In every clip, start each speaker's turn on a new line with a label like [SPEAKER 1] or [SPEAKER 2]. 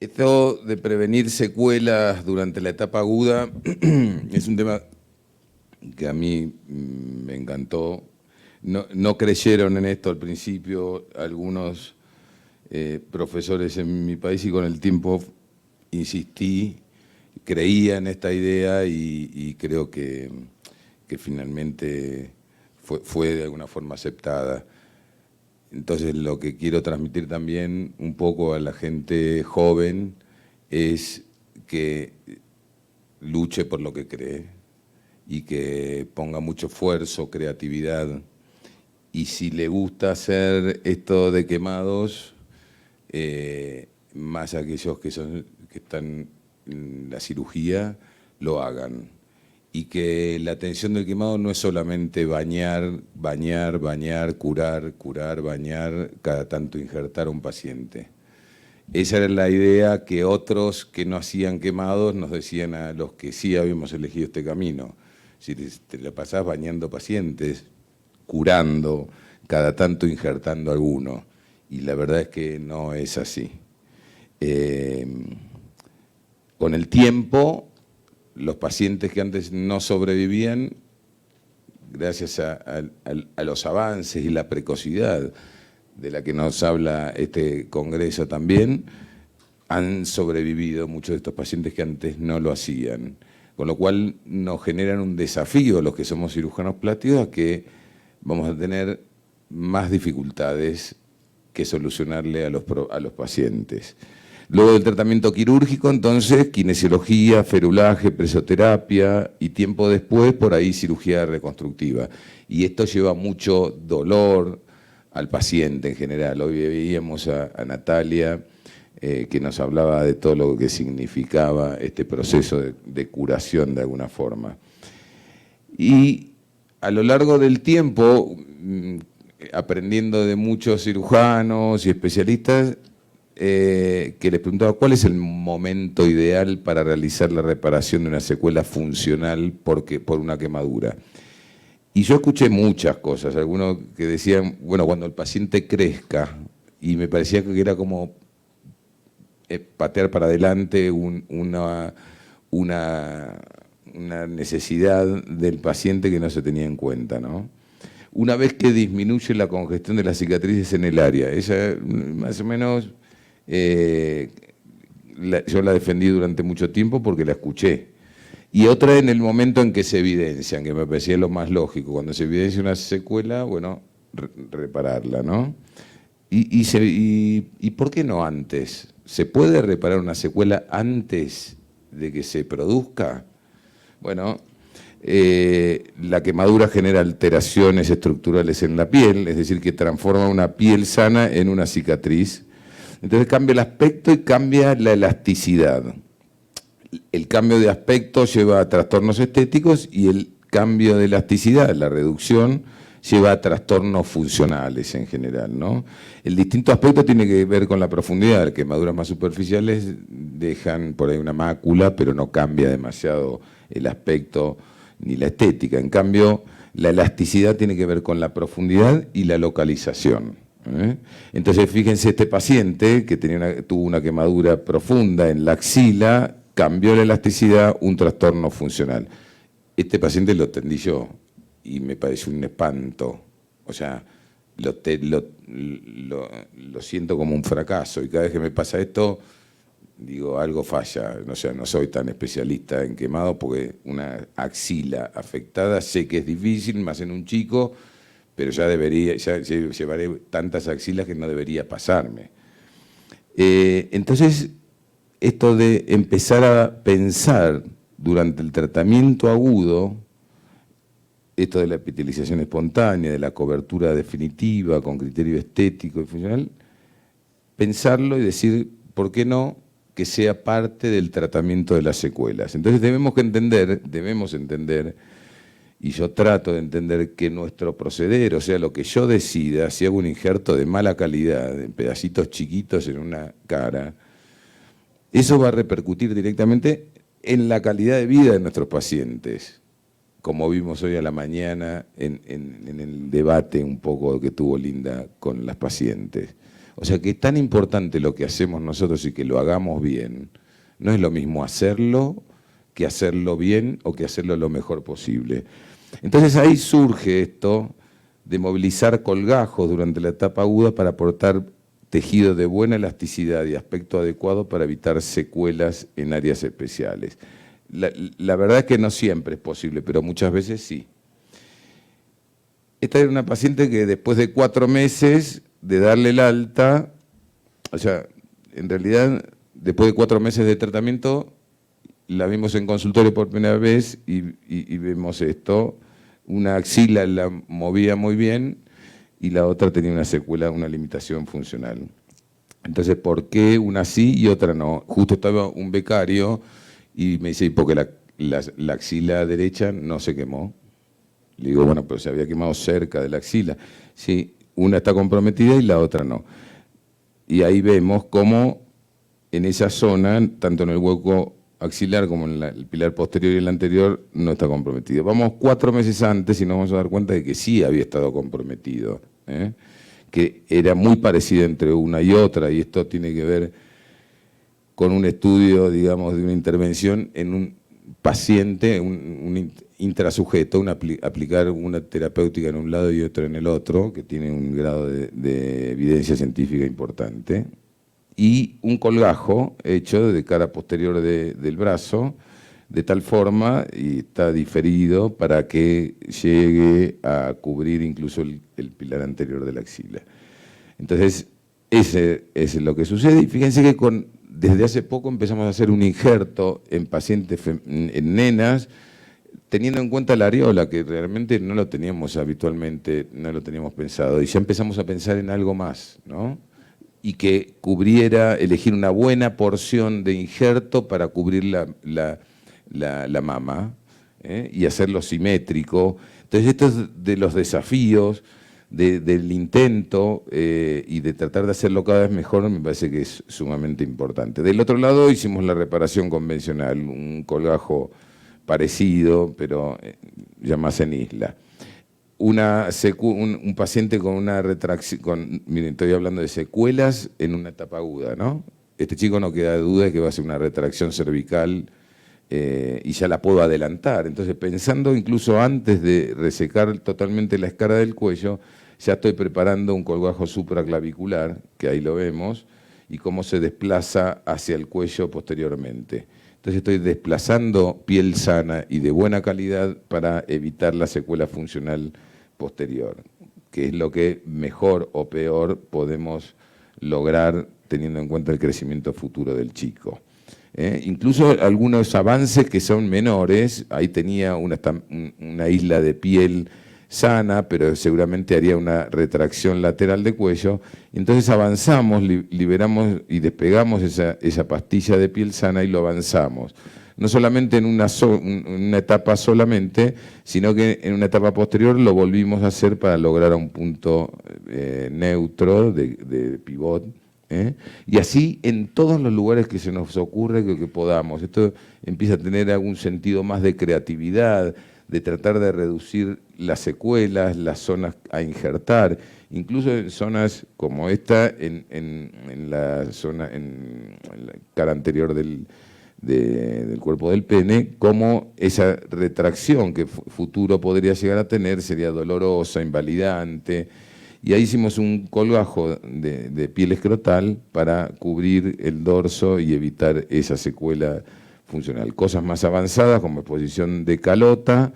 [SPEAKER 1] Esto de prevenir secuelas durante la etapa aguda es un tema que a mí me encantó. No creyeron en esto al principio algunos profesores en mi país y con el tiempo insistí, creía en esta idea y creo que finalmente fue de alguna forma aceptada. Entonces lo que quiero transmitir también un poco a la gente joven es que luche por lo que cree y que ponga mucho esfuerzo, creatividad. Y si le gusta hacer esto de quemados, más aquellos que están en la cirugía, lo hagan. Y que la atención del quemado no es solamente bañar, curar, bañar, cada tanto injertar a un paciente. Esa era la idea que otros que no hacían quemados nos decían a los que sí habíamos elegido este camino. Si te la pasás bañando pacientes, curando, cada tanto injertando alguno. Y la verdad es que no es así. Con el tiempo, los pacientes que antes no sobrevivían, gracias a los avances y la precocidad de la que nos habla este congreso también, han sobrevivido muchos de estos pacientes que antes no lo hacían. Con lo cual nos generan un desafío los que somos cirujanos plásticos a que vamos a tener más dificultades que solucionarle a los pacientes. Luego del tratamiento quirúrgico, entonces, kinesiología, ferulaje, presoterapia y tiempo después, por ahí, cirugía reconstructiva. Y esto lleva mucho dolor al paciente en general. Hoy veíamos a Natalia, que nos hablaba de todo lo que significaba este proceso de curación de alguna forma. Y a lo largo del tiempo, aprendiendo de muchos cirujanos y especialistas, que les preguntaba cuál es el momento ideal para realizar la reparación de una secuela funcional por una quemadura. Y yo escuché muchas cosas, algunos que decían, bueno, cuando el paciente crezca, y me parecía que era como patear para adelante una necesidad del paciente que no se tenía en cuenta, ¿no? Una vez que disminuye la congestión de las cicatrices en el área, esa más o menos yo la defendí durante mucho tiempo porque la escuché. Y otra en el momento en que se evidencian, que me parecía lo más lógico. Cuando se evidencia una secuela, bueno, repararla, ¿no? ¿Y por qué no antes? ¿Se puede reparar una secuela antes de que se produzca? Bueno, la quemadura genera alteraciones estructurales en la piel, es decir, que transforma una piel sana en una cicatriz. Entonces cambia el aspecto y cambia la elasticidad. El cambio de aspecto lleva a trastornos estéticos y el cambio de elasticidad, la reducción, lleva a trastornos funcionales en general, ¿no? El distinto aspecto tiene que ver con la profundidad. Las quemaduras más superficiales dejan por ahí una mácula, pero no cambia demasiado el aspecto ni la estética. En cambio, la elasticidad tiene que ver con la profundidad y la localización. Entonces, fíjense, este paciente que tuvo una quemadura profunda en la axila, cambió la elasticidad, un trastorno funcional. Este paciente lo atendí yo y me pareció un espanto. O sea, lo siento como un fracaso y cada vez que me pasa esto, digo, algo falla. O sea, no soy tan especialista en quemado porque una axila afectada sé que es difícil, más en un chico, pero ya llevaré tantas axilas que no debería pasarme. Entonces, esto de empezar a pensar durante el tratamiento agudo, esto de la epitelización espontánea, de la cobertura definitiva con criterio estético y funcional, pensarlo y decir, ¿por qué no?, que sea parte del tratamiento de las secuelas. Entonces debemos entender, y yo trato de entender que nuestro proceder, o sea, lo que yo decida, si hago un injerto de mala calidad, en pedacitos chiquitos en una cara, eso va a repercutir directamente en la calidad de vida de nuestros pacientes, como vimos hoy a la mañana en el debate un poco que tuvo Linda con las pacientes. O sea que es tan importante lo que hacemos nosotros y que lo hagamos bien. No es lo mismo hacerlo que hacerlo bien o que hacerlo lo mejor posible. Entonces ahí surge esto de movilizar colgajos durante la etapa aguda para aportar tejido de buena elasticidad y aspecto adecuado para evitar secuelas en áreas especiales. La verdad es que no siempre es posible, pero muchas veces sí. Esta era una paciente que después de 4 meses de darle el alta, o sea, en realidad, después de 4 meses de tratamiento, la vimos en consultorio por primera vez y vemos esto. Una axila la movía muy bien y la otra tenía una secuela, una limitación funcional. Entonces, ¿por qué una sí y otra no? Justo estaba un becario y me dice, porque la axila derecha no se quemó. Le digo, bueno, pero se había quemado cerca de la axila. Sí, una está comprometida y la otra no. Y ahí vemos cómo en esa zona, tanto en el hueco axilar como en el pilar posterior y el anterior, no está comprometido. Vamos 4 meses antes y nos vamos a dar cuenta de que sí había estado comprometido, que era muy parecida entre una y otra, y esto tiene que ver con un estudio, digamos, de una intervención en un paciente, un intrasujeto, aplicar una terapéutica en un lado y otra en el otro, que tiene un grado de evidencia científica importante, y un colgajo hecho de cara posterior del brazo, de tal forma, y está diferido para que llegue a cubrir incluso el pilar anterior de la axila. Entonces, ese es lo que sucede, y fíjense que desde hace poco empezamos a hacer un injerto en pacientes, en nenas, teniendo en cuenta la areola, que realmente no lo teníamos habitualmente, no lo teníamos pensado, y ya empezamos a pensar en algo más, ¿no? Y que cubriera, elegir una buena porción de injerto para cubrir la mama, y hacerlo simétrico. Entonces, esto es de los desafíos del intento y de tratar de hacerlo cada vez mejor, me parece que es sumamente importante. Del otro lado hicimos la reparación convencional, un colgajo parecido, pero ya más en isla. Un paciente con una retracción, miren, estoy hablando de secuelas en una etapa aguda, ¿no? Este chico no queda duda de que va a ser una retracción cervical y ya la puedo adelantar. Entonces, pensando incluso antes de resecar totalmente la escara del cuello, ya estoy preparando un colgajo supraclavicular, que ahí lo vemos, y cómo se desplaza hacia el cuello posteriormente. Entonces estoy desplazando piel sana y de buena calidad para evitar la secuela funcional posterior, que es lo que mejor o peor podemos lograr teniendo en cuenta el crecimiento futuro del chico. Incluso algunos avances que son menores, ahí tenía una isla de piel sana, pero seguramente haría una retracción lateral de cuello. Entonces avanzamos, liberamos y despegamos esa pastilla de piel sana y lo avanzamos. No solamente en una etapa solamente, sino que en una etapa posterior lo volvimos a hacer para lograr un punto neutro de pivot. Y así en todos los lugares que se nos ocurre que podamos. Esto empieza a tener algún sentido más de creatividad, de tratar de reducir las secuelas, las zonas a injertar, incluso en zonas como esta, en la cara anterior del cuerpo del pene, como esa retracción que futuro podría llegar a tener sería dolorosa, invalidante. Y ahí hicimos un colgajo de piel escrotal para cubrir el dorso y evitar esa secuela funcional. Cosas más avanzadas como exposición de calota,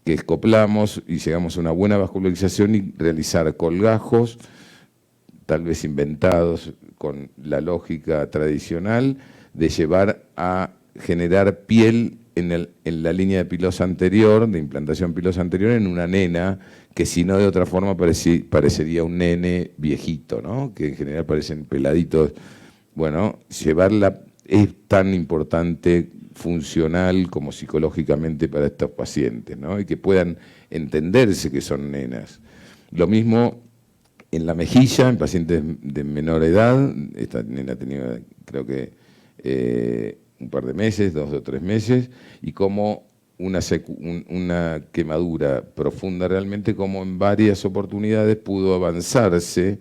[SPEAKER 1] que escoplamos y llegamos a una buena vascularización y realizar colgajos, tal vez inventados con la lógica tradicional, de llevar a generar piel en la línea de pilosa anterior, de implantación pilosa anterior, en una nena que si no de otra forma parecería un nene viejito, ¿no? Que en general parecen peladitos. Bueno, llevarla es tan importante funcional como psicológicamente para estos pacientes, ¿no? Y que puedan entenderse que son nenas. Lo mismo en la mejilla, en pacientes de menor edad. Esta nena tenía, creo que, un par de meses, 2 o 3 meses, y como una quemadura profunda realmente, como en varias oportunidades pudo avanzarse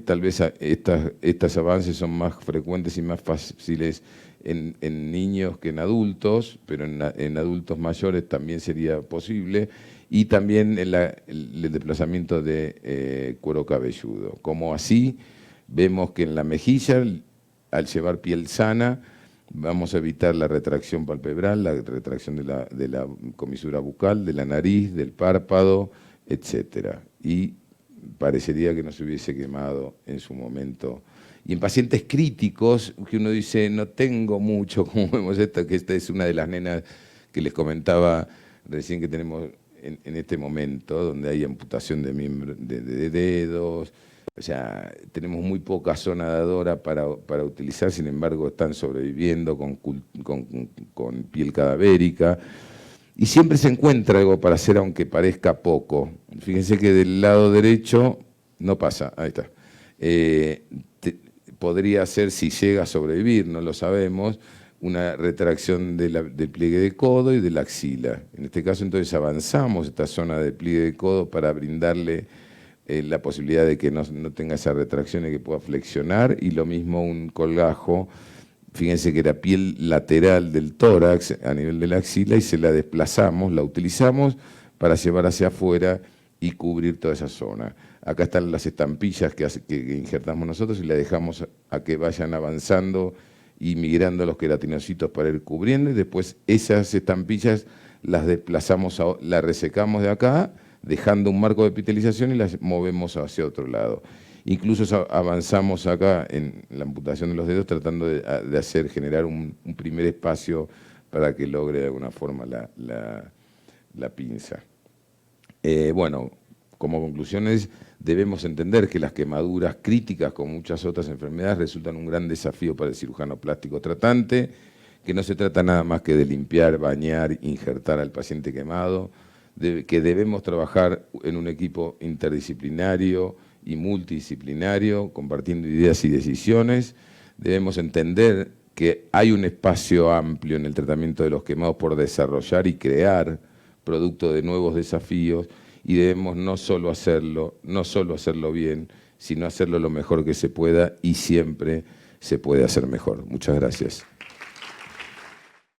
[SPEAKER 1] Tal vez estos avances son más frecuentes y más fáciles en niños que en adultos, pero en adultos mayores también sería posible, y también el desplazamiento de cuero cabelludo. Como así, vemos que en la mejilla, al llevar piel sana, vamos a evitar la retracción palpebral, la retracción de la comisura bucal, de la nariz, del párpado, etc. Y parecería que no se hubiese quemado en su momento. Y en pacientes críticos, que uno dice, no tengo mucho, como vemos que esta es una de las nenas que les comentaba recién que tenemos en este momento, donde hay amputación de dedos, o sea, tenemos muy poca zona dadora para utilizar, sin embargo están sobreviviendo con piel cadavérica. Y siempre se encuentra algo para hacer, aunque parezca poco. Fíjense que del lado derecho no pasa, ahí está. Podría ser, si llega a sobrevivir, no lo sabemos, una retracción del pliegue de codo y de la axila. En este caso, entonces, avanzamos esta zona de pliegue de codo para brindarle la posibilidad de que no tenga esa retracción y que pueda flexionar, y lo mismo un colgajo. Fíjense que era piel lateral del tórax a nivel de la axila y se la desplazamos, la utilizamos para llevar hacia afuera y cubrir toda esa zona. Acá están las estampillas que injertamos nosotros y la dejamos a que vayan avanzando y migrando los queratinocitos para ir cubriendo, y después esas estampillas las desplazamos, las resecamos de acá, dejando un marco de epitelización, y las movemos hacia otro lado. Incluso avanzamos acá en la amputación de los dedos tratando de generar un primer espacio para que logre de alguna forma la pinza. Bueno, como conclusiones, debemos entender que las quemaduras críticas, como muchas otras enfermedades, resultan un gran desafío para el cirujano plástico tratante, que no se trata nada más que de limpiar, bañar, injertar al paciente quemado, que debemos trabajar en un equipo interdisciplinario y multidisciplinario, compartiendo ideas y decisiones. Debemos entender que hay un espacio amplio en el tratamiento de los quemados por desarrollar y crear, producto de nuevos desafíos, y debemos no solo hacerlo bien, sino hacerlo lo mejor que se pueda, y siempre se puede hacer mejor. Muchas gracias.